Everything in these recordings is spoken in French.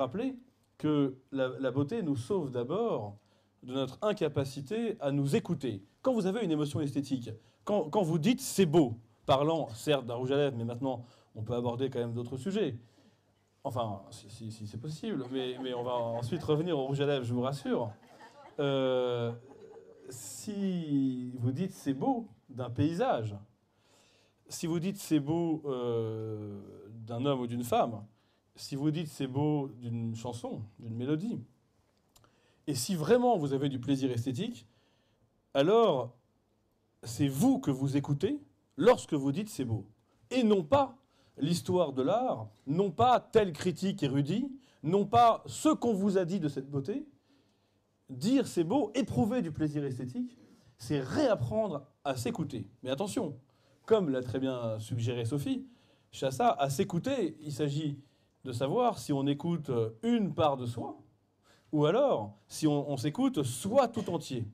rappeler que la beauté nous sauve d'abord de notre incapacité à nous écouter. Quand vous avez une émotion esthétique, quand vous dites c'est beau, parlant certes d'un rouge à lèvres, mais maintenant on peut aborder quand même d'autres sujets. Enfin, si c'est possible, mais on va ensuite revenir au rouge à lèvres, je vous rassure. Si vous dites c'est beau d'un paysage, si vous dites c'est beau d'un homme ou d'une femme, si vous dites c'est beau d'une chanson, d'une mélodie, et si vraiment vous avez du plaisir esthétique, alors c'est vous que vous écoutez lorsque vous dites c'est beau. Et non pas l'histoire de l'art, non pas tel critique érudit, non pas ce qu'on vous a dit de cette beauté. Dire c'est beau, éprouver du plaisir esthétique, c'est réapprendre à s'écouter. Mais attention, comme l'a très bien suggéré Sophie Chassa, à s'écouter, il s'agit de savoir si on écoute une part de soi, ou alors si on s'écoute soit tout entier.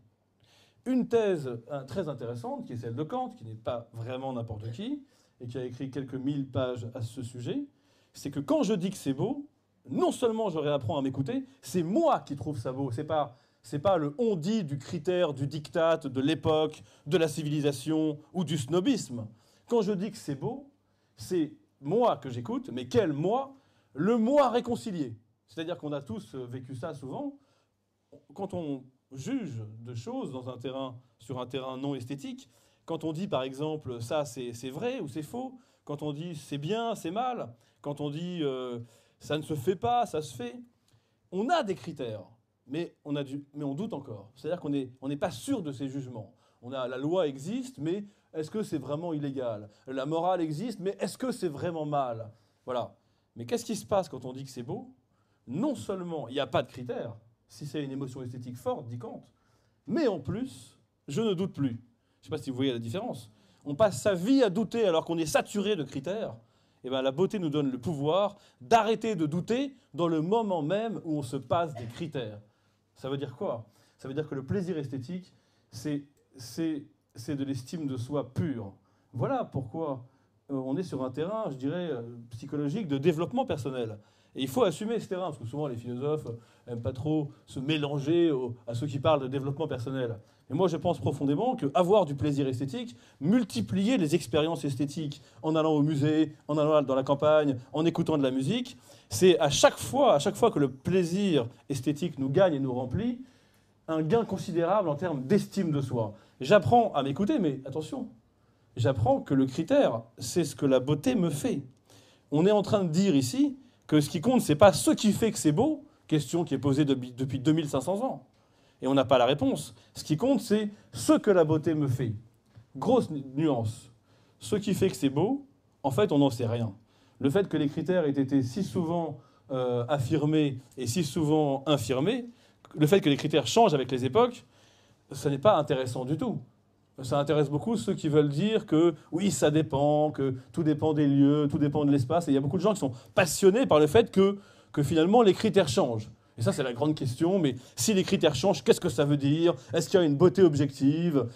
Une thèse très intéressante, qui est celle de Kant, qui n'est pas vraiment n'importe qui, et qui a écrit quelques 1000 pages à ce sujet, c'est que quand je dis que c'est beau, non seulement je réapprends à m'écouter, c'est moi qui trouve ça beau. C'est pas le on dit du critère, du diktat, de l'époque, de la civilisation ou du snobisme. Quand je dis que c'est beau, c'est moi que j'écoute, mais quel moi? Le moi réconcilié. C'est-à-dire qu'on a tous vécu ça souvent. Quand on juge de choses sur un terrain non esthétique, quand on dit par exemple ça c'est vrai ou c'est faux, quand on dit c'est bien, c'est mal, quand on dit ça ne se fait pas, ça se fait, on a des critères, mais on doute encore. C'est-à-dire qu'on n'est pas sûr de ces jugements. La loi existe, mais est-ce que c'est vraiment illégal? La morale existe, mais est-ce que c'est vraiment mal? Voilà. Mais qu'est-ce qui se passe quand on dit que c'est beau? Non seulement il n'y a pas de critères, si c'est une émotion esthétique forte, dit Kant, mais en plus, je ne doute plus. Je ne sais pas si vous voyez la différence. On passe sa vie à douter alors qu'on est saturé de critères. Et bien, la beauté nous donne le pouvoir d'arrêter de douter dans le moment même où on se passe des critères. Ça veut dire quoi? Ça veut dire que le plaisir esthétique, c'est de l'estime de soi pure. Voilà pourquoi on est sur un terrain, je dirais, psychologique de développement personnel. Et il faut assumer ce terrain, parce que souvent les philosophes n'aiment pas trop se mélanger à ceux qui parlent de développement personnel. Et moi, je pense profondément qu'avoir du plaisir esthétique, multiplier les expériences esthétiques en allant au musée, en allant dans la campagne, en écoutant de la musique, c'est à chaque fois que le plaisir esthétique nous gagne et nous remplit, un gain considérable en termes d'estime de soi. J'apprends à m'écouter, mais attention, j'apprends que le critère, c'est ce que la beauté me fait. On est en train de dire ici que ce qui compte, c'est pas ce qui fait que c'est beau, question qui est posée depuis 2500 ans. Et on n'a pas la réponse. Ce qui compte, c'est ce que la beauté me fait. Grosse nuance. Ce qui fait que c'est beau, en fait, on n'en sait rien. Le fait que les critères aient été si souvent affirmés et si souvent infirmés, le fait que les critères changent avec les époques, ça n'est pas intéressant du tout. Ça intéresse beaucoup ceux qui veulent dire que oui, ça dépend, que tout dépend des lieux, tout dépend de l'espace. Et il y a beaucoup de gens qui sont passionnés par le fait que finalement les critères changent. Et ça, c'est la grande question. Mais si les critères changent, qu'est-ce que ça veut dire? Est-ce qu'il y a une beauté objective?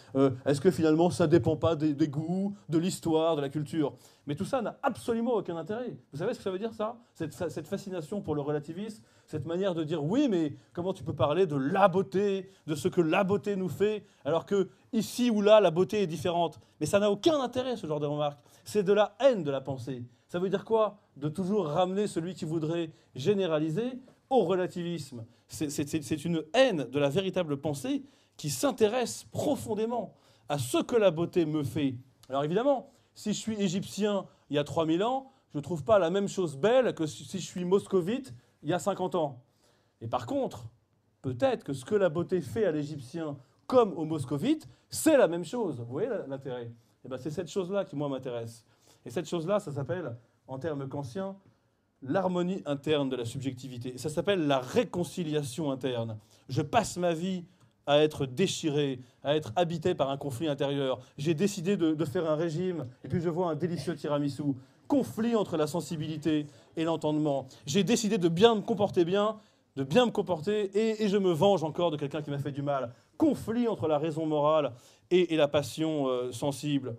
Est-ce que finalement, ça ne dépend pas des goûts, de l'histoire, de la culture? Mais tout ça n'a absolument aucun intérêt. Vous savez ce que ça veut dire, ça? Cette fascination pour le relativisme, cette manière de dire oui, mais comment tu peux parler de la beauté, de ce que la beauté nous fait, alors que ici ou là, la beauté est différente? Mais ça n'a aucun intérêt, ce genre de remarque. C'est de la haine de la pensée. Ça veut dire quoi? De toujours ramener celui qui voudrait généraliser au relativisme. C'est une haine de la véritable pensée qui s'intéresse profondément à ce que la beauté me fait. Alors évidemment, si je suis égyptien il y a 3000 ans, je ne trouve pas la même chose belle que si je suis moscovite il y a 50 ans. Et par contre, peut-être que ce que la beauté fait à l'égyptien comme au moscovite, c'est la même chose. Vous voyez l'intérêt? Et ben, c'est cette chose-là qui, moi, m'intéresse. Et cette chose-là, ça s'appelle, en termes kantiens, l'harmonie interne de la subjectivité. Ça s'appelle la réconciliation interne. Je passe ma vie à être déchiré, à être habité par un conflit intérieur. J'ai décidé de faire un régime, et puis je vois un délicieux tiramisu. Conflit entre la sensibilité et l'entendement. J'ai décidé de bien me comporter bien, de bien me comporter, et je me venge encore de quelqu'un qui m'a fait du mal. Conflit entre la raison morale et la passion sensible.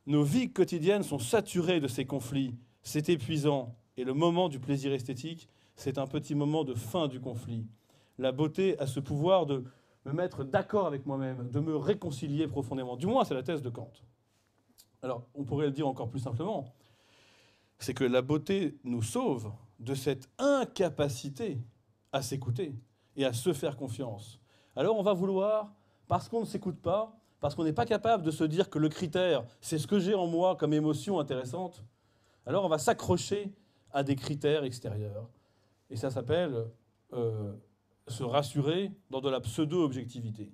Nos vies quotidiennes sont saturées de ces conflits. C'est épuisant. Et le moment du plaisir esthétique, c'est un petit moment de fin du conflit. La beauté a ce pouvoir de me mettre d'accord avec moi-même, de me réconcilier profondément. Du moins, c'est la thèse de Kant. Alors, on pourrait le dire encore plus simplement, c'est que la beauté nous sauve de cette incapacité à s'écouter et à se faire confiance. Alors on va vouloir, parce qu'on ne s'écoute pas, parce qu'on n'est pas capable de se dire que le critère, c'est ce que j'ai en moi comme émotion intéressante, alors on va s'accrocher à des critères extérieurs. Et ça s'appelle se rassurer dans de la pseudo-objectivité.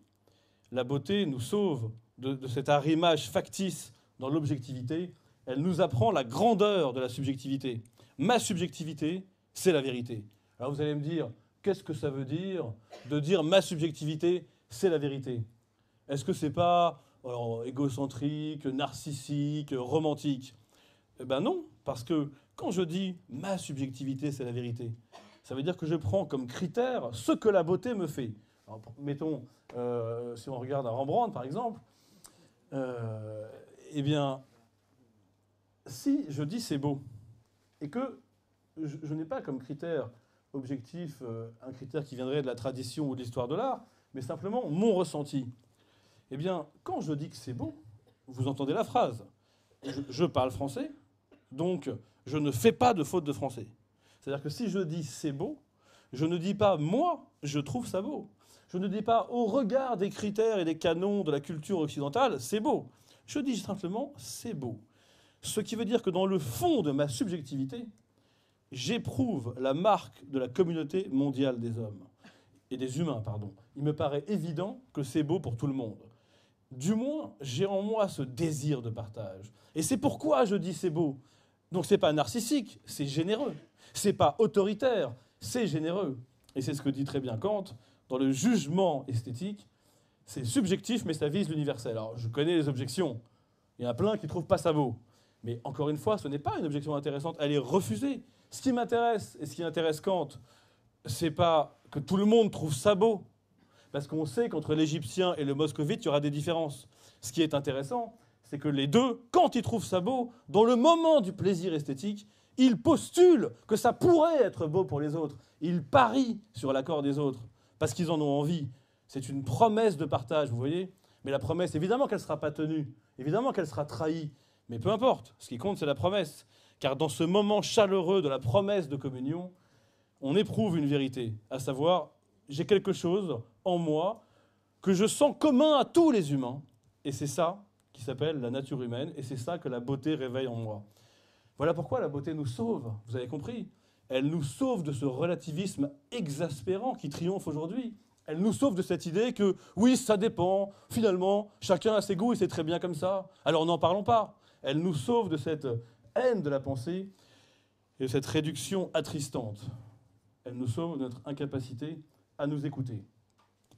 La beauté nous sauve de cet arrimage factice dans l'objectivité. Elle nous apprend la grandeur de la subjectivité. Ma subjectivité, c'est la vérité. Alors vous allez me dire, qu'est-ce que ça veut dire de dire ma subjectivité, c'est la vérité? Est-ce que c'est pas égocentrique, narcissique, romantique? Eh ben non, parce que quand je dis ma subjectivité, c'est la vérité, ça veut dire que je prends comme critère ce que la beauté me fait. Alors, mettons, si on regarde un Rembrandt, par exemple, eh bien, si je dis c'est beau, et que je n'ai pas comme critère objectif un critère qui viendrait de la tradition ou de l'histoire de l'art, mais simplement mon ressenti, eh bien, quand je dis que c'est beau, vous entendez la phrase. Je parle français, donc je ne fais pas de faute de français. C'est-à-dire que si je dis c'est beau, je ne dis pas moi, je trouve ça beau. Je ne dis pas au regard des critères et des canons de la culture occidentale, c'est beau. Je dis simplement c'est beau. Ce qui veut dire que dans le fond de ma subjectivité, j'éprouve la marque de la communauté mondiale des hommes, et des humains, pardon. Il me paraît évident que c'est beau pour tout le monde. Du moins, j'ai en moi ce désir de partage. Et c'est pourquoi je dis c'est beau. Donc c'est pas narcissique, c'est généreux. C'est pas autoritaire, c'est généreux. Et c'est ce que dit très bien Kant dans le jugement esthétique. C'est subjectif, mais ça vise l'universel. Alors je connais les objections. Il y en a plein qui trouvent pas ça beau. Mais encore une fois, ce n'est pas une objection intéressante, elle est refusée. Ce qui m'intéresse, et ce qui intéresse Kant, c'est pas que tout le monde trouve ça beau, parce qu'on sait qu'entre l'Égyptien et le Moscovite, il y aura des différences. Ce qui est intéressant, c'est que les deux, quand ils trouvent ça beau, dans le moment du plaisir esthétique, ils postulent que ça pourrait être beau pour les autres. Ils parient sur l'accord des autres, parce qu'ils en ont envie. C'est une promesse de partage, vous voyez? Mais la promesse, évidemment qu'elle ne sera pas tenue, évidemment qu'elle sera trahie, mais peu importe, ce qui compte, c'est la promesse. Car dans ce moment chaleureux de la promesse de communion, on éprouve une vérité, à savoir, j'ai quelque chose en moi que je sens commun à tous les humains, et c'est ça qui s'appelle la nature humaine, et c'est ça que la beauté réveille en moi. Voilà pourquoi la beauté nous sauve, vous avez compris. Elle nous sauve de ce relativisme exaspérant qui triomphe aujourd'hui. Elle nous sauve de cette idée que, oui, ça dépend, finalement, chacun a ses goûts et c'est très bien comme ça, alors n'en parlons pas. Elle nous sauve de cette haine de la pensée et de cette réduction attristante. Elle nous sauve de notre incapacité à nous écouter.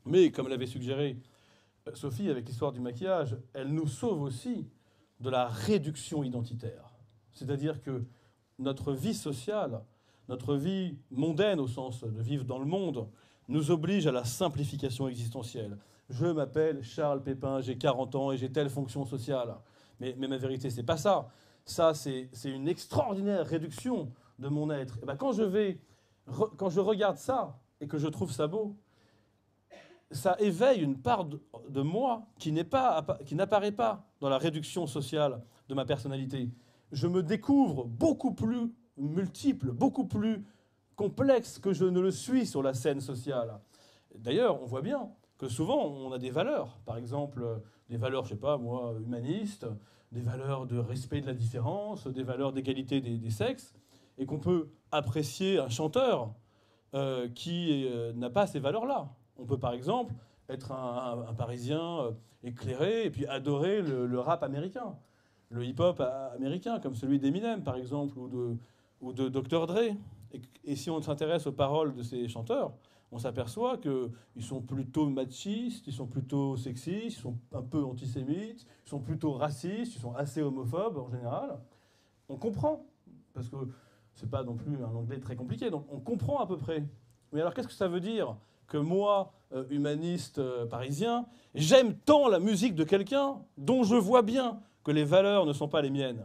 Mais, comme l'avait suggéré Sophie avec l'histoire du maquillage, elle nous sauve aussi de la réduction identitaire. C'est-à-dire que notre vie sociale, notre vie mondaine au sens de vivre dans le monde, nous oblige à la simplification existentielle. Je m'appelle Charles Pépin, j'ai 40 ans et j'ai telle fonction sociale. Mais ma vérité, c'est pas ça. Ça, c'est une extraordinaire réduction de mon être. Et ben, quand je regarde ça et que je trouve ça beau, ça éveille une part de moi qui n'apparaît pas dans la réduction sociale de ma personnalité. Je me découvre beaucoup plus multiple, beaucoup plus complexe que je ne le suis sur la scène sociale. D'ailleurs, on voit bien que souvent, on a des valeurs. Par exemple, des valeurs, je sais pas moi, humanistes, des valeurs de respect de la différence, des valeurs d'égalité des sexes, et qu'on peut apprécier un chanteur qui n'a pas ces valeurs-là. On peut par exemple être un Parisien éclairé et puis adorer le rap américain, le hip-hop américain, comme celui d'Eminem par exemple, ou de Dr. Dre. Et si on s'intéresse aux paroles de ces chanteurs, on s'aperçoit qu'ils sont plutôt machistes, ils sont plutôt sexistes, ils sont un peu antisémites, ils sont plutôt racistes, ils sont assez homophobes en général. On comprend, parce que c'est pas non plus un anglais très compliqué, donc on comprend à peu près. Mais alors qu'est-ce que ça veut dire que moi, humaniste parisien, j'aime tant la musique de quelqu'un dont je vois bien que les valeurs ne sont pas les miennes?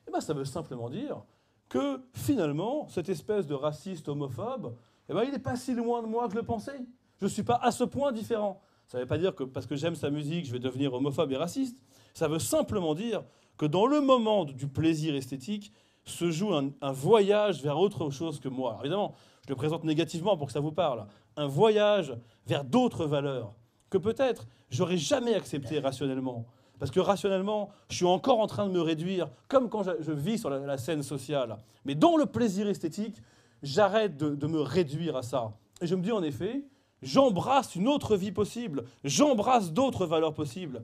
Eh bien, ça veut simplement dire que finalement, cette espèce de raciste homophobe, eh ben, il n'est pas si loin de moi que je le pensais. Je ne suis pas à ce point différent. Ça ne veut pas dire que parce que j'aime sa musique, je vais devenir homophobe et raciste. Ça veut simplement dire que dans le moment du plaisir esthétique, se joue un voyage vers autre chose que moi. Alors évidemment, je le présente négativement pour que ça vous parle. Un voyage vers d'autres valeurs que peut-être j'aurais jamais accepté rationnellement. Parce que rationnellement, je suis encore en train de me réduire, comme quand je vis sur la scène sociale. Mais dans le plaisir esthétique, j'arrête de me réduire à ça. Et je me dis en effet, j'embrasse une autre vie possible, j'embrasse d'autres valeurs possibles,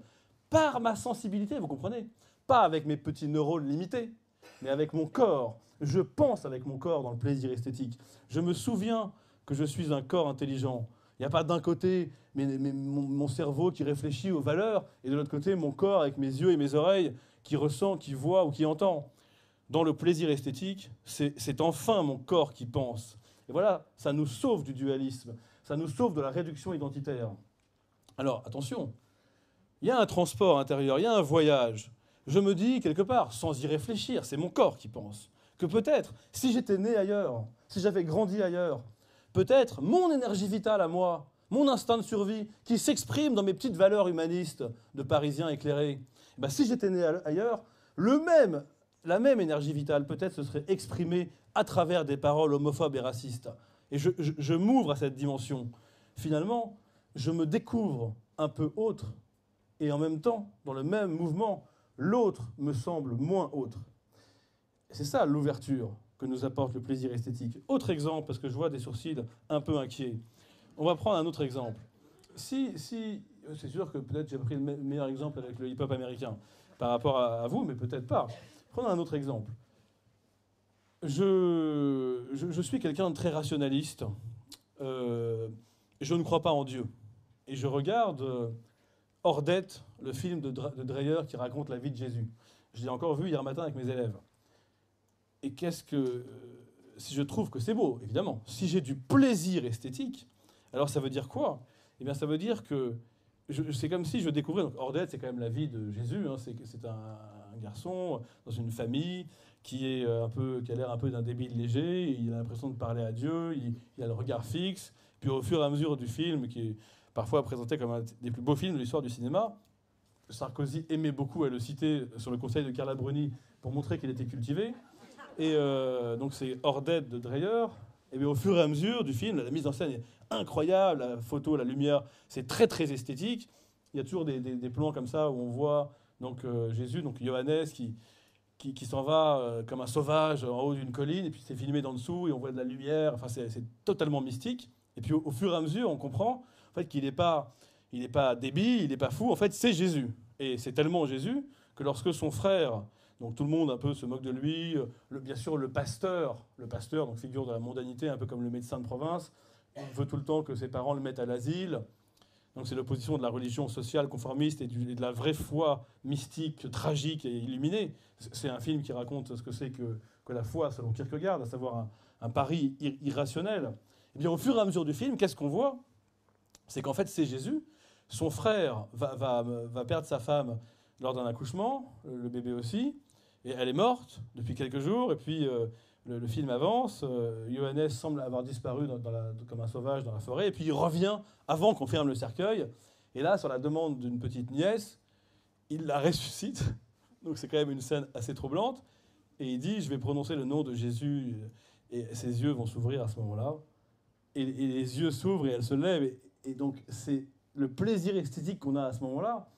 par ma sensibilité, vous comprenez? Pas avec mes petits neurones limités, mais avec mon corps. Je pense avec mon corps dans le plaisir esthétique. Je me souviens que je suis un corps intelligent. Il n'y a pas d'un côté mon cerveau qui réfléchit aux valeurs et de l'autre côté mon corps avec mes yeux et mes oreilles qui ressent, qui voit ou qui entend. Dans le plaisir esthétique, c'est enfin mon corps qui pense. Et voilà, ça nous sauve du dualisme, ça nous sauve de la réduction identitaire. Alors, attention, il y a un transport intérieur, il y a un voyage. Je me dis, quelque part, sans y réfléchir, c'est mon corps qui pense, que peut-être, si j'étais né ailleurs, si j'avais grandi ailleurs, peut-être mon énergie vitale à moi, mon instinct de survie, qui s'exprime dans mes petites valeurs humanistes de Parisien éclairé, ben, si j'étais né ailleurs, la même énergie vitale peut-être se serait exprimée à travers des paroles homophobes et racistes. Et je m'ouvre à cette dimension. Finalement, je me découvre un peu autre, et en même temps, dans le même mouvement, l'autre me semble moins autre. C'est ça l'ouverture que nous apporte le plaisir esthétique. Autre exemple, parce que je vois des sourcils un peu inquiets. On va prendre un autre exemple. C'est sûr que peut-être j'ai pris le meilleur exemple avec le hip-hop américain par rapport à vous, mais peut-être pas. Prenons un autre exemple. Je suis quelqu'un de très rationaliste. Je ne crois pas en Dieu. Et je regarde Ordette, le film de Dreyer qui raconte la vie de Jésus. Je l'ai encore vu hier matin avec mes élèves. Et si je trouve que c'est beau, évidemment, si j'ai du plaisir esthétique, alors ça veut dire quoi? Eh bien, ça veut dire que c'est comme si je découvrais. Donc, Ordette, c'est quand même la vie de Jésus. Hein, c'est un garçon dans une famille qui a l'air un peu d'un débile léger. Il a l'impression de parler à Dieu. Il a le regard fixe. Puis, au fur et à mesure du film, qui est parfois présenté comme un des plus beaux films de l'histoire du cinéma, Sarkozy aimait beaucoup à le citer sur le conseil de Carla Bruni pour montrer qu'il était cultivé. Et donc c'est Ordette de Dreyer. Et bien au fur et à mesure du film, la mise en scène est incroyable, la photo, la lumière, c'est très très esthétique. Il y a toujours des plans comme ça où on voit donc, Jésus, donc Johannes, qui s'en va comme un sauvage en haut d'une colline, et puis c'est filmé d'en dessous, et on voit de la lumière, enfin c'est totalement mystique. Et puis au fur et à mesure, on comprend en fait, qu'il n'est pas débile, il n'est pas fou, en fait c'est Jésus. Et c'est tellement Jésus que lorsque son frère... Donc tout le monde un peu se moque de lui. Bien sûr, le pasteur, donc figure de la mondanité, un peu comme le médecin de province, veut tout le temps que ses parents le mettent à l'asile. Donc c'est l'opposition de la religion sociale conformiste et de la vraie foi mystique, tragique et illuminée. C'est un film qui raconte ce que c'est que la foi selon Kierkegaard, à savoir un pari irrationnel. Et bien au fur et à mesure du film, qu'est-ce qu'on voit? C'est qu'en fait c'est Jésus. Son frère va perdre sa femme lors d'un accouchement, le bébé aussi. Et elle est morte depuis quelques jours, et puis le film avance. Johannes semble avoir disparu comme un sauvage dans la forêt, et puis il revient avant qu'on ferme le cercueil. Et là, sur la demande d'une petite nièce, il la ressuscite. Donc c'est quand même une scène assez troublante. Et il dit, je vais prononcer le nom de Jésus, et ses yeux vont s'ouvrir à ce moment-là. Et les yeux s'ouvrent et elle se lève. Et donc c'est le plaisir esthétique qu'on a à ce moment-là.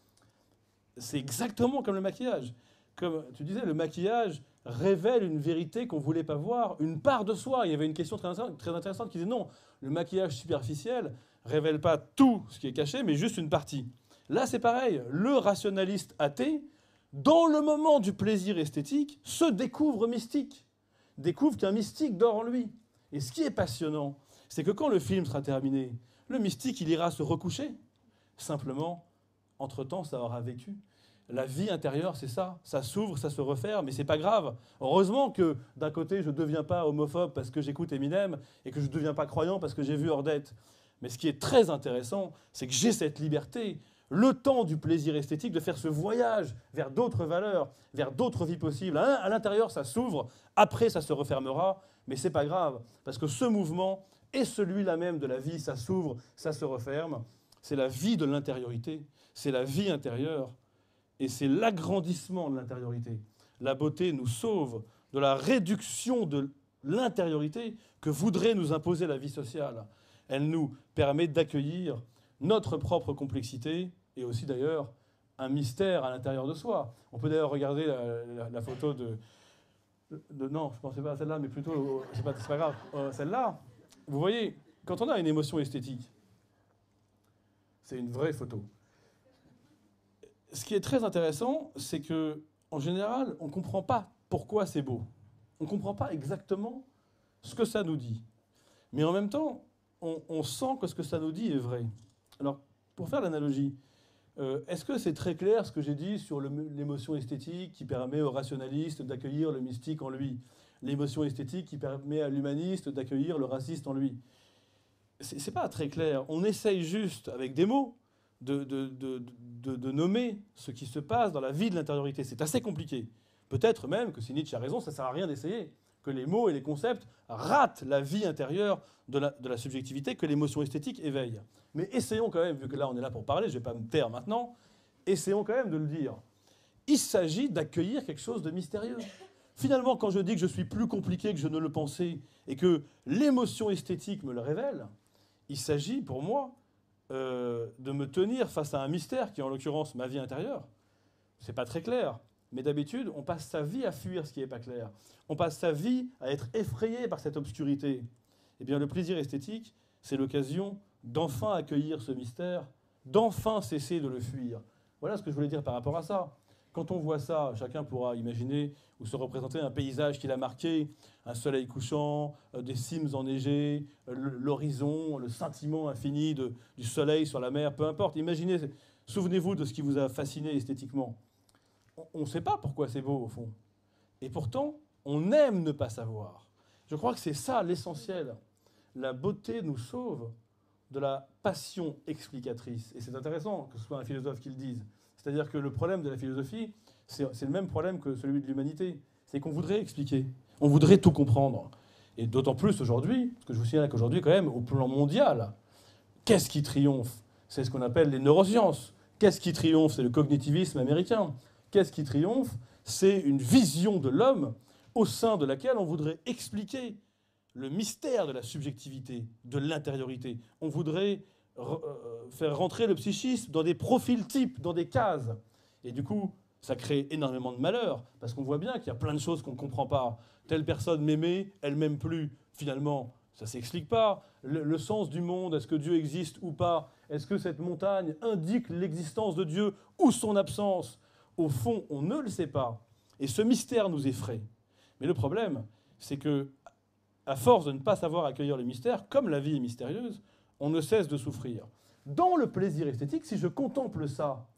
C'est exactement comme le maquillage. Comme tu disais, le maquillage révèle une vérité qu'on ne voulait pas voir, une part de soi. Il y avait une question très intéressante qui disait non, le maquillage superficiel ne révèle pas tout ce qui est caché, mais juste une partie. Là, c'est pareil. Le rationaliste athée, dans le moment du plaisir esthétique, se découvre mystique. Découvre qu'un mystique dort en lui. Et ce qui est passionnant, c'est que quand le film sera terminé, le mystique, il ira se recoucher. Simplement, entre-temps, ça aura vécu. La vie intérieure, c'est ça. Ça s'ouvre, ça se referme, mais c'est pas grave. Heureusement que, d'un côté, je ne deviens pas homophobe parce que j'écoute Eminem et que je ne deviens pas croyant parce que j'ai vu Ordette. Mais ce qui est très intéressant, c'est que j'ai cette liberté. le temps du plaisir esthétique, de faire ce voyage vers d'autres valeurs, vers d'autres vies possibles. À l'intérieur, ça s'ouvre, après, ça se refermera, mais ce n'est pas grave, parce que ce mouvement est celui-là même de la vie, ça s'ouvre, ça se referme. C'est la vie de l'intériorité, c'est la vie intérieure, et c'est l'agrandissement de l'intériorité. La beauté nous sauve de la réduction de l'intériorité que voudrait nous imposer la vie sociale. Elle nous permet d'accueillir notre propre complexité et aussi d'ailleurs un mystère à l'intérieur de soi. On peut d'ailleurs regarder la photo non, je ne pensais pas à celle-là, mais plutôt, c'est pas grave, celle-là. Vous voyez, quand on a une émotion esthétique, c'est une vraie photo. Ce qui est très intéressant, c'est que en général, on ne comprend pas pourquoi c'est beau. On ne comprend pas exactement ce que ça nous dit. Mais en même temps, on sent que ce que ça nous dit est vrai. Alors, pour faire l'analogie, est-ce que c'est très clair ce que j'ai dit sur l'émotion esthétique qui permet au rationaliste d'accueillir le mystique en lui, l'émotion esthétique qui permet à l'humaniste d'accueillir le raciste en lui? C'est pas très clair. On essaye juste, avec des mots, de nommer ce qui se passe dans la vie de l'intériorité. C'est assez compliqué. Peut-être même que si Nietzsche a raison, ça ne sert à rien d'essayer, que les mots et les concepts ratent la vie intérieure de la subjectivité que l'émotion esthétique éveille. Mais essayons quand même, vu que là on est là pour parler, je ne vais pas me taire maintenant, essayons quand même de le dire. Il s'agit d'accueillir quelque chose de mystérieux. Finalement, quand je dis que je suis plus compliqué que je ne le pensais et que l'émotion esthétique me le révèle, il s'agit pour moi de me tenir face à un mystère qui est en l'occurrence ma vie intérieure. C'est pas très clair, mais d'habitude, on passe sa vie à fuir ce qui n'est pas clair. On passe sa vie à être effrayé par cette obscurité. Eh bien, le plaisir esthétique, c'est l'occasion d'enfin accueillir ce mystère, d'enfin cesser de le fuir. Voilà ce que je voulais dire par rapport à ça. Quand on voit ça, chacun pourra imaginer ou se représenter un paysage qui l'a marqué, un soleil couchant, des cimes enneigées, l'horizon, le scintillement infini du soleil sur la mer, peu importe. Imaginez, souvenez-vous de ce qui vous a fasciné esthétiquement. On ne sait pas pourquoi c'est beau, au fond. Et pourtant, on aime ne pas savoir. Je crois que c'est ça l'essentiel. La beauté nous sauve de la passion explicatrice. Et c'est intéressant que ce soit un philosophe qui le dise. C'est-à-dire que le problème de la philosophie, c'est le même problème que celui de l'humanité. C'est qu'on voudrait expliquer. On voudrait tout comprendre. Et d'autant plus aujourd'hui, parce que je vous signale qu'aujourd'hui, quand même, au plan mondial, qu'est-ce qui triomphe? C'est ce qu'on appelle les neurosciences. Qu'est-ce qui triomphe? C'est le cognitivisme américain. Qu'est-ce qui triomphe? C'est une vision de l'homme au sein de laquelle on voudrait expliquer le mystère de la subjectivité, de l'intériorité. On voudrait faire rentrer le psychisme dans des profils types, dans des cases. Et du coup, ça crée énormément de malheur, parce qu'on voit bien qu'il y a plein de choses qu'on ne comprend pas. Telle personne m'aimait, elle ne m'aime plus. Finalement, ça ne s'explique pas. Le sens du monde, est-ce que Dieu existe ou pas? Est-ce que cette montagne indique l'existence de Dieu ou son absence? Au fond, on ne le sait pas. Et ce mystère nous effraie. Mais le problème, c'est que, à force de ne pas savoir accueillir le mystère, comme la vie est mystérieuse, on ne cesse de souffrir. Dans le plaisir esthétique, si je contemple ça,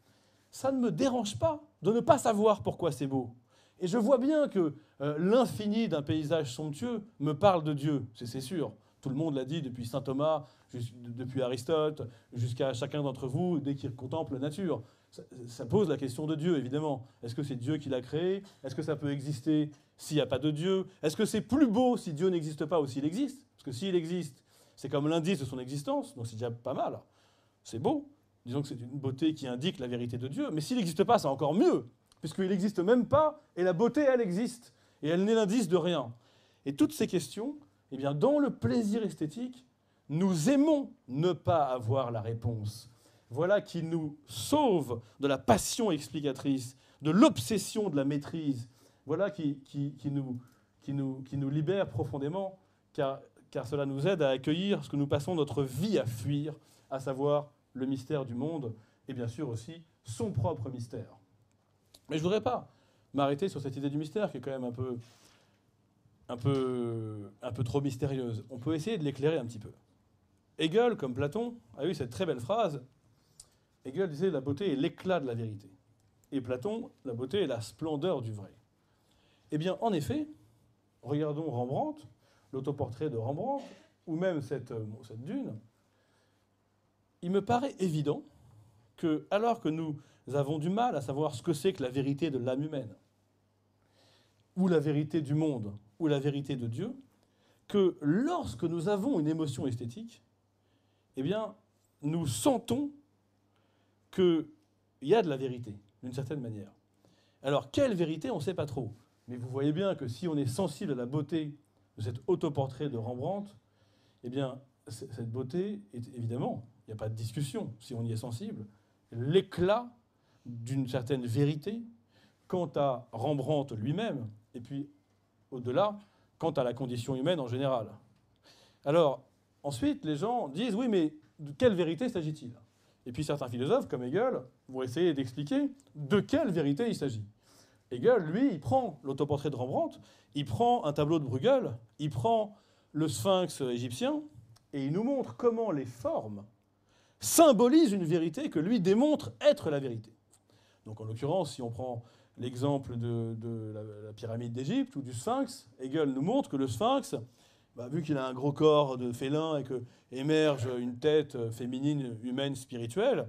ça ne me dérange pas de ne pas savoir pourquoi c'est beau. Et je vois bien que l'infini d'un paysage somptueux me parle de Dieu, c'est sûr. Tout le monde l'a dit depuis saint Thomas, depuis Aristote, jusqu'à chacun d'entre vous, dès qu'il contemple la nature. Ça pose la question de Dieu, évidemment. Est-ce que c'est Dieu qui l'a créé? Est-ce que ça peut exister s'il n'y a pas de Dieu? Est-ce que c'est plus beau si Dieu n'existe pas ou s'il existe? Parce que s'il existe, c'est comme l'indice de son existence, donc c'est déjà pas mal. C'est beau. Disons que c'est une beauté qui indique la vérité de Dieu. Mais s'il n'existe pas, c'est encore mieux, puisqu'il n'existe même pas, et la beauté, elle existe. Et elle n'est l'indice de rien. Et toutes ces questions, eh bien, dans le plaisir esthétique, nous aimons ne pas avoir la réponse. Voilà qui nous sauve de la passion explicatrice, de l'obsession de la maîtrise. Voilà qui nous libère profondément, car cela nous aide à accueillir ce que nous passons notre vie à fuir, à savoir le mystère du monde, et bien sûr aussi son propre mystère. Mais je ne voudrais pas m'arrêter sur cette idée du mystère, qui est quand même un peu trop mystérieuse. On peut essayer de l'éclairer un petit peu. Hegel, comme Platon, a eu cette très belle phrase. Hegel disait « la beauté est l'éclat de la vérité ». Et Platon, la beauté est la splendeur du vrai. Eh bien, en effet, regardons Rembrandt, l'autoportrait de Rembrandt, ou même cette dune. Il me paraît évident que, alors que nous avons du mal à savoir ce que c'est que la vérité de l'âme humaine, ou la vérité du monde, ou la vérité de Dieu, que lorsque nous avons une émotion esthétique, eh bien, nous sentons qu'il y a de la vérité, d'une certaine manière. Alors, quelle vérité, on ne sait pas trop. Mais vous voyez bien que si on est sensible à la beauté de cet autoportrait de Rembrandt, eh bien, cette beauté est évidemment, il n'y a pas de discussion, si on y est sensible, l'éclat d'une certaine vérité quant à Rembrandt lui-même, et puis, au-delà, quant à la condition humaine en général. Alors, ensuite, les gens disent, oui, mais de quelle vérité s'agit-il? Et puis certains philosophes, comme Hegel, vont essayer d'expliquer de quelle vérité il s'agit. Hegel, lui, il prend l'autoportrait de Rembrandt, il prend un tableau de Bruegel, il prend le sphinx égyptien, et il nous montre comment les formes symbolisent une vérité que lui démontre être la vérité. Donc en l'occurrence, si on prend l'exemple de la pyramide d'Égypte ou du sphinx, Hegel nous montre que le sphinx, vu qu'il a un gros corps de félin et que émerge une tête féminine, humaine, spirituelle,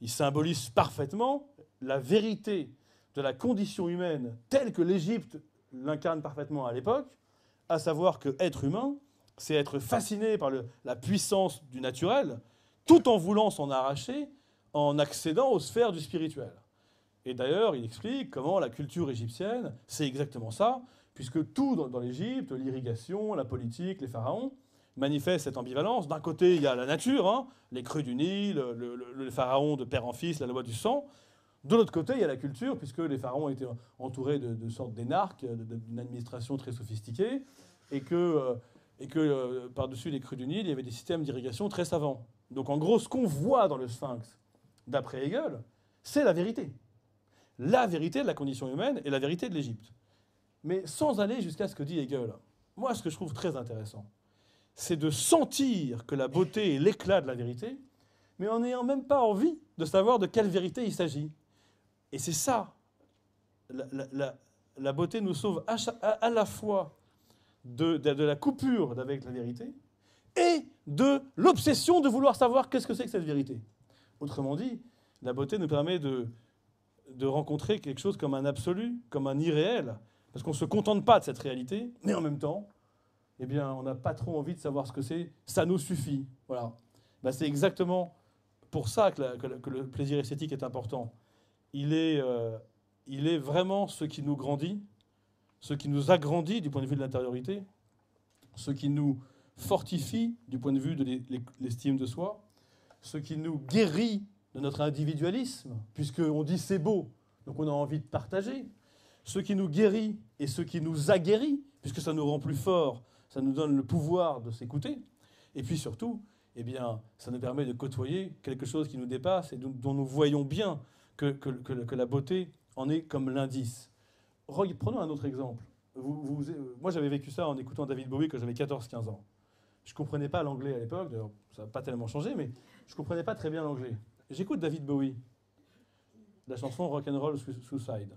il symbolise parfaitement la vérité de la condition humaine telle que l'Égypte l'incarne parfaitement à l'époque, à savoir que être humain, c'est être fasciné par la puissance du naturel, tout en voulant s'en arracher, en accédant aux sphères du spirituel. Et d'ailleurs, il explique comment la culture égyptienne, c'est exactement ça, puisque tout dans l'Égypte, l'irrigation, la politique, les pharaons, manifestent cette ambivalence. D'un côté, il y a la nature, les crues du Nil, le pharaon de père en fils, la loi du sang. De l'autre côté, il y a la culture, puisque les pharaons étaient entourés de sortes d'énarques, d'une administration très sophistiquée, et que par-dessus les crues du Nil, il y avait des systèmes d'irrigation très savants. Donc en gros, ce qu'on voit dans le sphinx, d'après Hegel, c'est la vérité. La vérité de la condition humaine et la vérité de l'Égypte. Mais sans aller jusqu'à ce que dit Hegel. Moi, ce que je trouve très intéressant, c'est de sentir que la beauté est l'éclat de la vérité, mais en n'ayant même pas envie de savoir de quelle vérité il s'agit. Et c'est ça. La beauté nous sauve à la fois de la coupure avec la vérité et de l'obsession de vouloir savoir qu'est-ce que c'est que cette vérité. Autrement dit, la beauté nous permet de rencontrer quelque chose comme un absolu, comme un irréel, parce qu'on ne se contente pas de cette réalité, mais en même temps, eh bien, on n'a pas trop envie de savoir ce que c'est, ça nous suffit. Voilà. C'est exactement pour ça que le plaisir esthétique est important. Il est vraiment ce qui nous grandit, ce qui nous agrandit du point de vue de l'intériorité, ce qui nous fortifie du point de vue de l'estime de soi, ce qui nous guérit de notre individualisme, puisqu'on dit c'est beau, donc on a envie de partager, ce qui nous guérit et ce qui nous aguerrit, puisque ça nous rend plus forts, ça nous donne le pouvoir de s'écouter, et puis surtout, eh bien, ça nous permet de côtoyer quelque chose qui nous dépasse et dont nous voyons bien que la beauté en est comme l'indice. Prenons un autre exemple. Moi, j'avais vécu ça en écoutant David Bowie quand j'avais 14-15 ans. Je ne comprenais pas l'anglais à l'époque, d'ailleurs, ça n'a pas tellement changé, mais je ne comprenais pas très bien l'anglais. J'écoute David Bowie, la chanson Rock'n'Roll Suicide.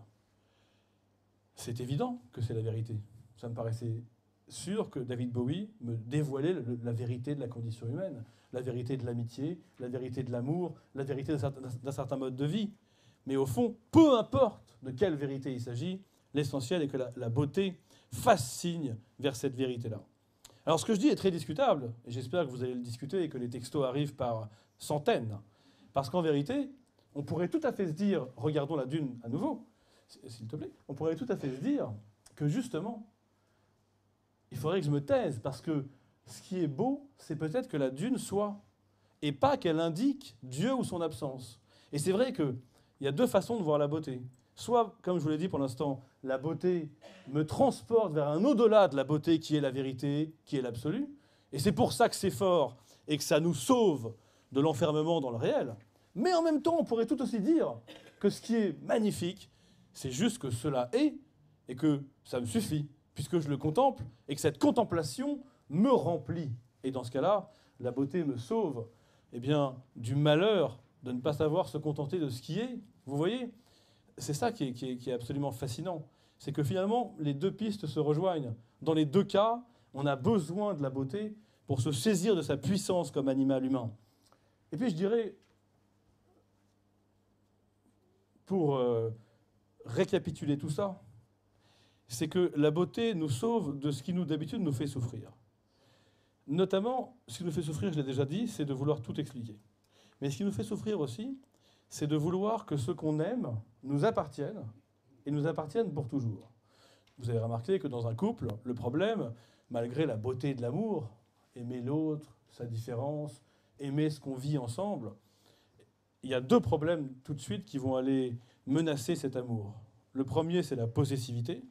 C'est évident que c'est la vérité. Ça me paraissait sûr que David Bowie me dévoilait la vérité de la condition humaine, la vérité de l'amitié, la vérité de l'amour, la vérité d'un certain mode de vie. Mais au fond, peu importe de quelle vérité il s'agit, l'essentiel est que la beauté fasse signe vers cette vérité-là. Alors ce que je dis est très discutable, et j'espère que vous allez le discuter et que les textos arrivent par centaines. Parce qu'en vérité, on pourrait tout à fait se dire, regardons la dune à nouveau, s'il te plaît, on pourrait tout à fait se dire que justement, il faudrait que je me taise, parce que ce qui est beau, c'est peut-être que la dune soit, et pas qu'elle indique Dieu ou son absence. Et c'est vrai qu'il y a deux façons de voir la beauté. Soit, comme je vous l'ai dit pour l'instant, la beauté me transporte vers un au-delà de la beauté qui est la vérité, qui est l'absolu. Et c'est pour ça que c'est fort et que ça nous sauve de l'enfermement dans le réel. Mais en même temps, on pourrait tout aussi dire que ce qui est magnifique, c'est juste que cela est et que ça me suffit, puisque je le contemple et que cette contemplation me remplit. Et dans ce cas-là, la beauté me sauve du malheur de ne pas savoir se contenter de ce qui est. Vous voyez ? C'est ça qui est absolument fascinant. C'est que finalement, les deux pistes se rejoignent. Dans les deux cas, on a besoin de la beauté pour se saisir de sa puissance comme animal humain. Et puis je dirais, pour récapituler tout ça, c'est que la beauté nous sauve de ce qui d'habitude nous fait souffrir. Notamment, ce qui nous fait souffrir, je l'ai déjà dit, c'est de vouloir tout expliquer. Mais ce qui nous fait souffrir aussi, c'est de vouloir que ce qu'on aime nous appartienne, et nous appartienne pour toujours. Vous avez remarqué que dans un couple, le problème, malgré la beauté de l'amour, aimer l'autre, sa différence, aimer ce qu'on vit ensemble, il y a deux problèmes tout de suite qui vont aller menacer cet amour. Le premier, c'est la possessivité.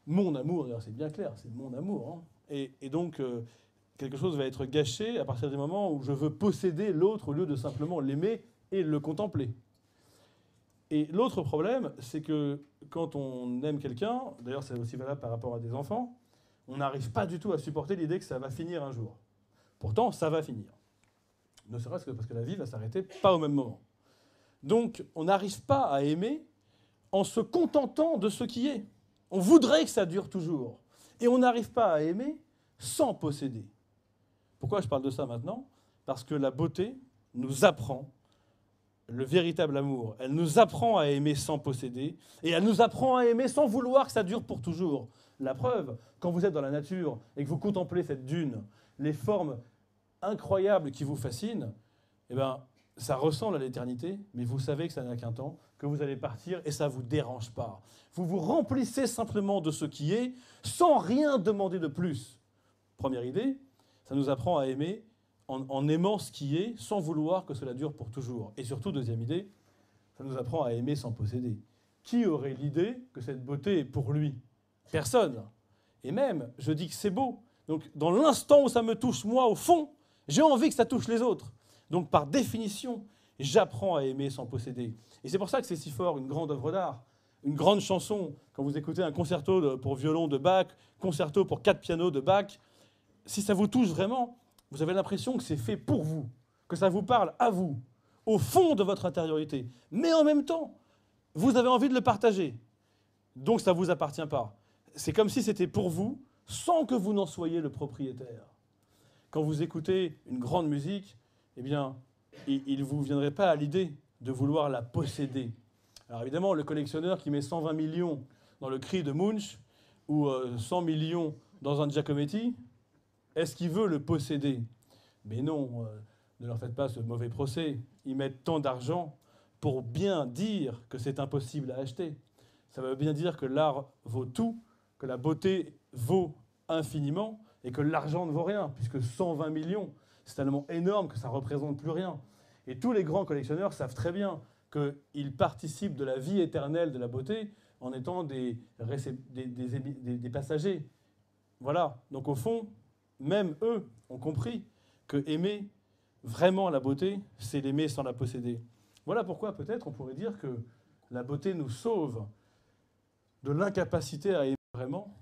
Mon amour, d'ailleurs, c'est bien clair, c'est mon amour. Hein. Et donc, quelque chose va être gâché à partir du moment où je veux posséder l'autre au lieu de simplement l'aimer et le contempler. Et l'autre problème, c'est que quand on aime quelqu'un, d'ailleurs c'est aussi valable par rapport à des enfants, on n'arrive pas du tout à supporter l'idée que ça va finir un jour. Pourtant, ça va finir. Ne serait-ce que parce que la vie va s'arrêter pas au même moment. Donc, on n'arrive pas à aimer en se contentant de ce qui est. On voudrait que ça dure toujours. Et on n'arrive pas à aimer sans posséder. Pourquoi je parle de ça maintenant? Parce que la beauté nous apprend le véritable amour. Elle nous apprend à aimer sans posséder, et elle nous apprend à aimer sans vouloir que ça dure pour toujours. La preuve, quand vous êtes dans la nature et que vous contemplez cette dune, les formes incroyables qui vous fascinent, eh ben, ça ressemble à l'éternité, mais vous savez que ça n'a qu'un temps, que vous allez partir et ça ne vous dérange pas. Vous vous remplissez simplement de ce qui est, sans rien demander de plus. Première idée, ça nous apprend à aimer en aimant ce qui est, sans vouloir que cela dure pour toujours. Et surtout, deuxième idée, ça nous apprend à aimer sans posséder. Qui aurait l'idée que cette beauté est pour lui? Personne. Et même, je dis que c'est beau. Donc, dans l'instant où ça me touche, moi, au fond, j'ai envie que ça touche les autres. Donc, par définition, j'apprends à aimer sans posséder. Et c'est pour ça que c'est si fort, une grande œuvre d'art, une grande chanson. Quand vous écoutez un concerto pour violon de Bach, concerto pour 4 pianos de Bach, si ça vous touche vraiment, vous avez l'impression que c'est fait pour vous, que ça vous parle à vous, au fond de votre intériorité. Mais en même temps, vous avez envie de le partager. Donc ça ne vous appartient pas. C'est comme si c'était pour vous, sans que vous n'en soyez le propriétaire. Quand vous écoutez une grande musique, eh bien, il ne vous viendrait pas à l'idée de vouloir la posséder. Alors évidemment, le collectionneur qui met 120 millions dans le cri de Munch, ou 100 millions dans un Giacometti, est-ce qu'il veut le posséder? Mais non, ne leur faites pas ce mauvais procès. Ils mettent tant d'argent pour bien dire que c'est impossible à acheter. Ça veut bien dire que l'art vaut tout, que la beauté vaut infiniment, et que l'argent ne vaut rien, puisque 120 millions, c'est tellement énorme que ça ne représente plus rien. Et tous les grands collectionneurs savent très bien qu'ils participent de la vie éternelle de la beauté en étant des passagers. Voilà. Donc au fond, même eux ont compris que aimer vraiment la beauté, c'est l'aimer sans la posséder. Voilà pourquoi peut-être on pourrait dire que la beauté nous sauve de l'incapacité à aimer vraiment,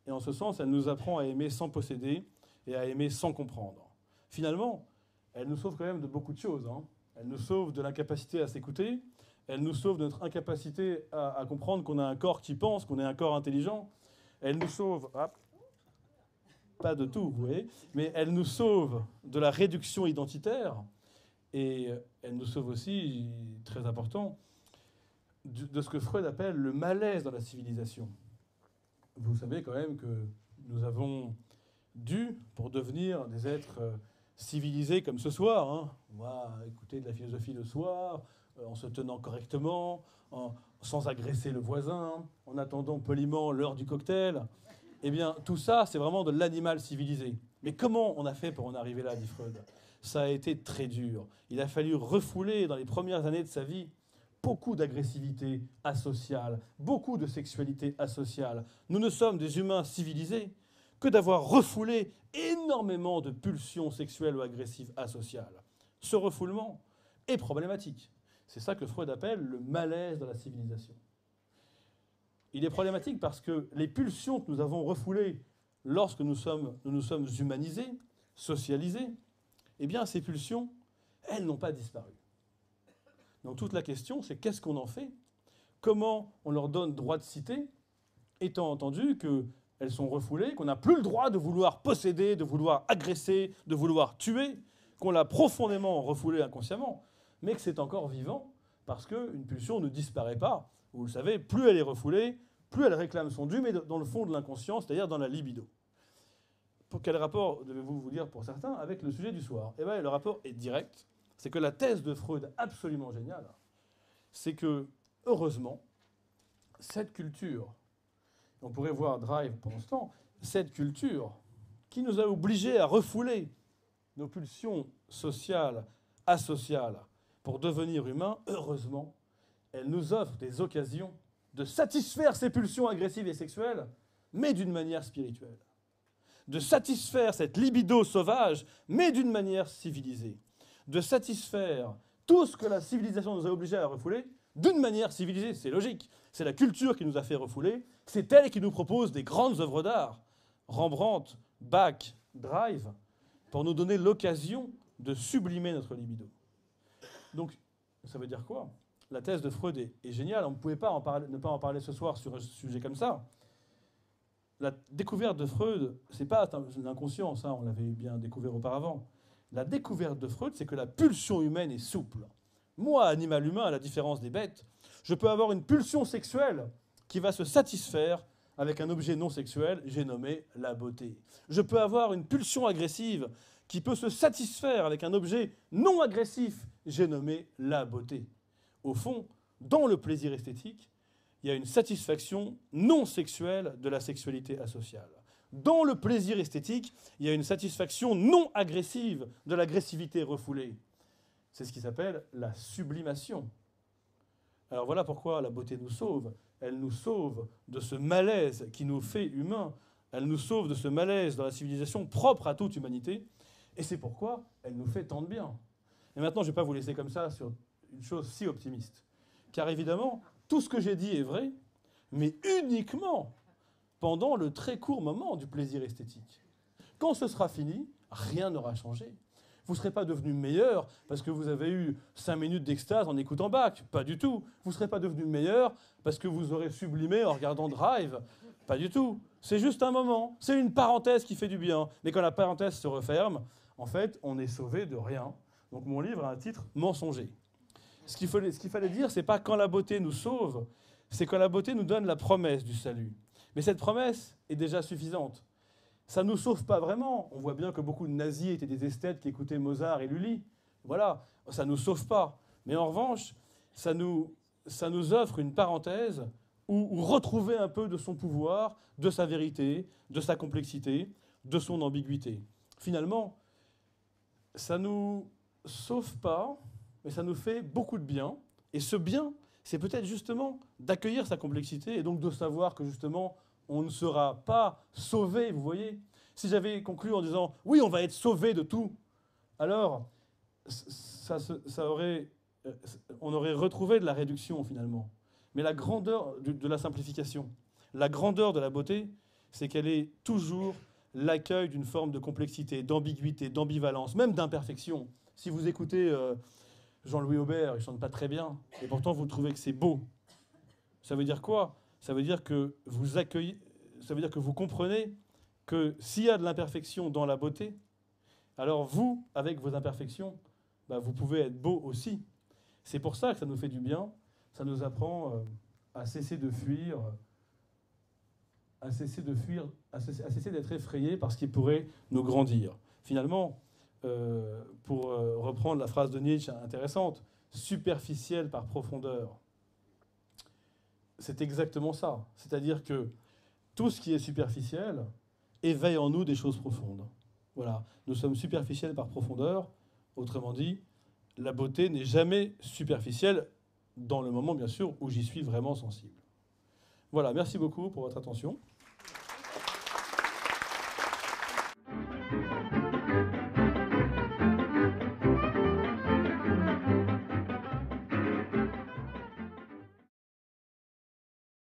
et en ce sens, elle nous apprend à aimer sans posséder et à aimer sans comprendre. Finalement, elle nous sauve quand même de beaucoup de choses. Hein. Elle nous sauve de l'incapacité à s'écouter, elle nous sauve de notre incapacité à comprendre qu'on a un corps qui pense, qu'on est un corps intelligent, elle nous sauve... pas de tout, vous voyez, mais elle nous sauve de la réduction identitaire, et elle nous sauve aussi, très important, de ce que Freud appelle le malaise dans la civilisation. Vous savez quand même que nous avons dû, pour devenir des êtres civilisés comme ce soir, hein, on va écouter de la philosophie le soir, en se tenant correctement, sans agresser le voisin, en attendant poliment l'heure du cocktail. Eh bien, tout ça, c'est vraiment de l'animal civilisé. Mais comment on a fait pour en arriver là, dit Freud? Ça a été très dur. Il a fallu refouler, dans les premières années de sa vie, beaucoup d'agressivité asociale, beaucoup de sexualité asociale. Nous ne sommes des humains civilisés que d'avoir refoulé énormément de pulsions sexuelles ou agressives asociales. Ce refoulement est problématique. C'est ça que Freud appelle le malaise de la civilisation. Il est problématique parce que les pulsions que nous avons refoulées lorsque nous nous sommes humanisés, socialisés, eh bien ces pulsions, elles n'ont pas disparu. Donc toute la question, c'est qu'est-ce qu'on en fait? Comment on leur donne droit de cité, étant entendu qu'elles sont refoulées, qu'on n'a plus le droit de vouloir posséder, de vouloir agresser, de vouloir tuer, qu'on l'a profondément refoulé inconsciemment, mais que c'est encore vivant, parce qu'une pulsion ne disparaît pas. Vous le savez, plus elle est refoulée, plus elle réclame son dû, mais dans le fond de l'inconscient, c'est-à-dire dans la libido. Pour quel rapport devez-vous vous dire pour certains avec le sujet du soir? Eh bien, le rapport est direct. C'est que la thèse de Freud, absolument géniale, c'est que, heureusement, cette culture, on pourrait voir Drive pendant ce temps, cette culture qui nous a obligés à refouler nos pulsions sociales, asociales, pour devenir humains, heureusement, elle nous offre des occasions de satisfaire ces pulsions agressives et sexuelles, mais d'une manière spirituelle. De satisfaire cette libido sauvage, mais d'une manière civilisée. De satisfaire tout ce que la civilisation nous a obligés à refouler, d'une manière civilisée. C'est logique. C'est la culture qui nous a fait refouler. C'est elle qui nous propose des grandes œuvres d'art. Rembrandt, Bach, Drive, pour nous donner l'occasion de sublimer notre libido. Donc, ça veut dire quoi? La thèse de Freud est géniale. On ne pouvait pas ne pas en parler ce soir sur un sujet comme ça. La découverte de Freud, c'est pas l'inconscient, ça, on l'avait bien découvert auparavant. La découverte de Freud, c'est que la pulsion humaine est souple. Moi, animal humain, à la différence des bêtes, je peux avoir une pulsion sexuelle qui va se satisfaire avec un objet non sexuel, j'ai nommé la beauté. Je peux avoir une pulsion agressive qui peut se satisfaire avec un objet non agressif, j'ai nommé la beauté. Au fond, dans le plaisir esthétique, il y a une satisfaction non sexuelle de la sexualité asociale. Dans le plaisir esthétique, il y a une satisfaction non agressive de l'agressivité refoulée. C'est ce qui s'appelle la sublimation. Alors voilà pourquoi la beauté nous sauve. Elle nous sauve de ce malaise qui nous fait humains. Elle nous sauve de ce malaise dans la civilisation propre à toute humanité. Et c'est pourquoi elle nous fait tant de bien. Et maintenant, je ne vais pas vous laisser comme ça sur une chose si optimiste. Car évidemment, tout ce que j'ai dit est vrai, mais uniquement pendant le très court moment du plaisir esthétique. Quand ce sera fini, rien n'aura changé. Vous ne serez pas devenu meilleur parce que vous avez eu 5 minutes d'extase en écoutant Bach. Pas du tout. Vous ne serez pas devenu meilleur parce que vous aurez sublimé en regardant Drive. Pas du tout. C'est juste un moment. C'est une parenthèse qui fait du bien. Mais quand la parenthèse se referme, en fait, on est sauvé de rien. Donc mon livre a un titre « Mensonger ». Ce qu'il fallait dire, c'est pas quand la beauté nous sauve, c'est quand la beauté nous donne la promesse du salut. Mais cette promesse est déjà suffisante. Ça ne nous sauve pas vraiment. On voit bien que beaucoup de nazis étaient des esthètes qui écoutaient Mozart et Lully. Voilà, ça ne nous sauve pas. Mais en revanche, ça nous offre une parenthèse où retrouver un peu de son pouvoir, de sa vérité, de sa complexité, de son ambiguïté. Finalement, ça ne nous sauve pas, mais ça nous fait beaucoup de bien. Et ce bien, c'est peut-être justement d'accueillir sa complexité et donc de savoir que justement, on ne sera pas sauvé, vous voyez. Si j'avais conclu en disant « oui, on va être sauvé de tout », alors on aurait retrouvé de la réduction finalement. Mais la grandeur de la simplification, la grandeur de la beauté, c'est qu'elle est toujours l'accueil d'une forme de complexité, d'ambiguïté, d'ambivalence, même d'imperfection. Si vous écoutez Jean-Louis Aubert, il ne chante pas très bien, et pourtant vous trouvez que c'est beau. Ça veut dire quoi? Ça veut dire que vous accueillez, ça veut dire que vous comprenez que s'il y a de l'imperfection dans la beauté, alors vous, avec vos imperfections, vous pouvez être beau aussi. C'est pour ça que ça nous fait du bien, ça nous apprend à cesser de fuir, à cesser d'être effrayé par ce qui pourrait nous grandir. Finalement, pour reprendre la phrase de Nietzsche intéressante, superficielle par profondeur, c'est exactement ça. C'est-à-dire que tout ce qui est superficiel éveille en nous des choses profondes. Voilà. Nous sommes superficiels par profondeur. Autrement dit, la beauté n'est jamais superficielle dans le moment, bien sûr, où j'y suis vraiment sensible. Voilà, merci beaucoup pour votre attention.